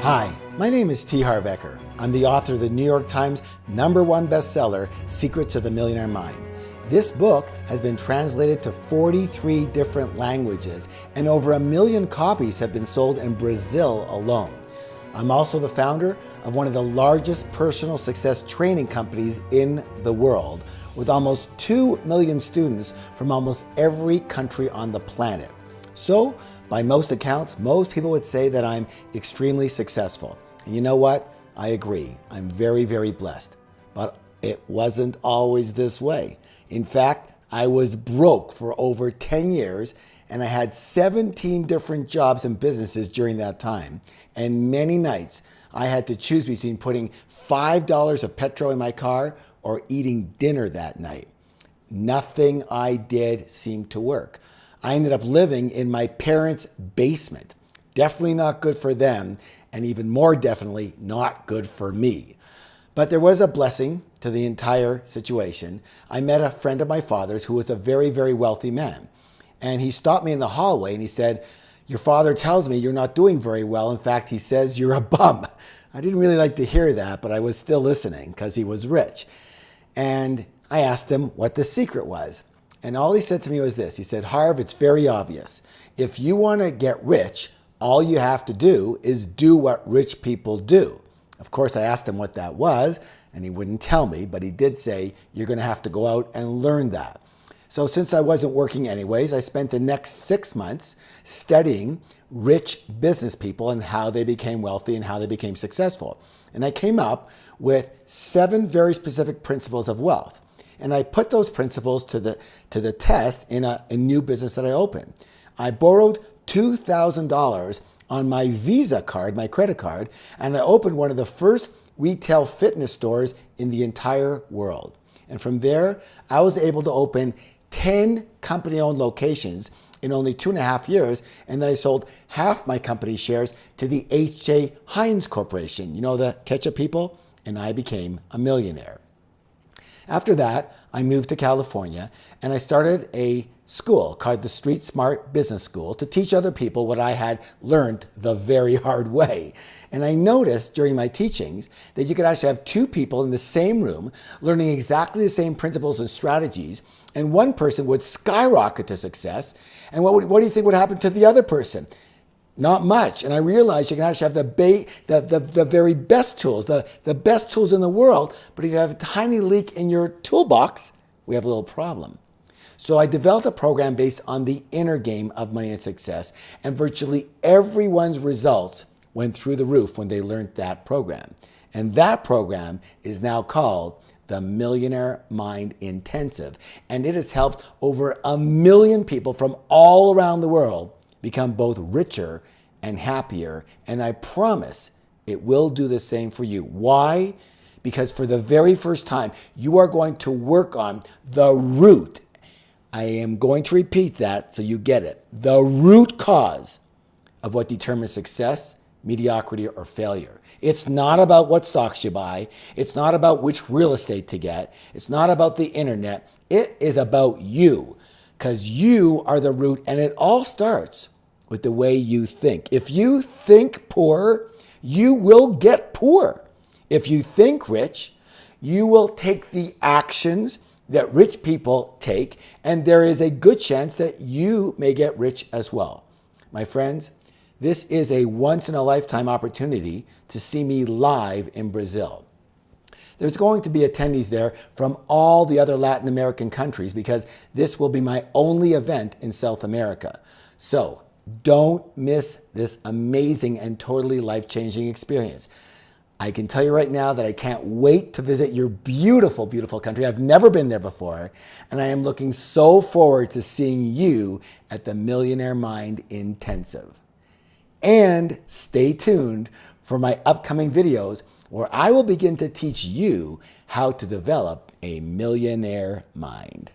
Hi, my name is T.Harv Eker. I'm the author of the New York Times #1 bestseller, Secrets of the Millionaire Mind. This book has been translated to 43 different languages, and over 1 million copies have been sold in Brazil alone. I'm also the founder of one of the largest personal success training companies in the world, with almost 2 million students from almost every country on the planet. So, by most accounts, most people would say that I'm extremely successful. And you know what? I agree. I'm very, very blessed. But it wasn't always this way. In fact, I was broke for over 10 years, and I had 17 different jobs and businesses during that time. And many nights, I had to choose between putting $5 of petrol in my car or eating dinner that night. Nothing I did seemed to work. I ended up living in my parents' basement. Definitely not good for them, and even more definitely not good for me. But there was a blessing to the entire situation. I met a friend of my father's who was a very, very wealthy man. And he stopped me in the hallway and he said, "Your father tells me you're not doing very well. In fact, he says you're a bum." I didn't really like to hear that, but I was still listening because he was rich. And I asked him what the secret was. And all he said to me was this. He said, "Harv, it's very obvious. If you want to get rich, all you have to do is do what rich people do." Of course, I asked him what that was, and he wouldn't tell me, but he did say, "You're going to have to go out and learn that." So since I wasn't working anyways, I spent the next 6 months studying rich business people and how they became wealthy and how they became successful. And I came up with 7 very specific principles of wealth. And I put those principles to the test in a new business that I opened. I borrowed $2,000 on my Visa card, my credit card, and I opened one of the first retail fitness stores in the entire world. And from there, I was able to open 10 company-owned locations in only 2.5 years, and then I sold half my company shares to the H.J. Heinz Corporation, you know, the ketchup people, and I became a millionaire. After that, I moved to California and I started a school called the Street Smart Business School to teach other people what I had learned the very hard way. And I noticed during my teachings that you could actually have 2 people in the same room learning exactly the same principles and strategies, and one person would skyrocket to success. And what do you think would happen to the other person? Not much. And I realized you can actually have the very best tools, the best tools in the world, but if you have a tiny leak in your toolbox, we have a little problem. So I developed a program based on the inner game of money and success, and virtually everyone's results went through the roof when they learned that program. And that program is now called the Millionaire Mind Intensive. And it has helped over 1 million people from all around the world become both richer and happier, and I promise it will do the same for you. Why? Because for the very first time, you are going to work on the root. I am going to repeat that so you get it. The root cause of what determines success, mediocrity, or failure. It's not about what stocks you buy. It's not about which real estate to get. It's not about the internet. It is about you, because you are the root, and it all starts with the way you think. If you think poor, you will get poor. If you think rich, you will take the actions that rich people take, and there is a good chance that you may get rich as well. My friends, this is a once-in-a-lifetime opportunity to see me live in Brazil. There's going to be attendees there from all the other Latin American countries because this will be my only event in South America. So don't miss this amazing and totally life-changing experience. I can tell you right now that I can't wait to visit your beautiful, beautiful country. I've never been there before, and I am looking so forward to seeing you at the Millionaire Mind Intensive. And stay tuned for my upcoming videos where I will begin to teach you how to develop a millionaire mind.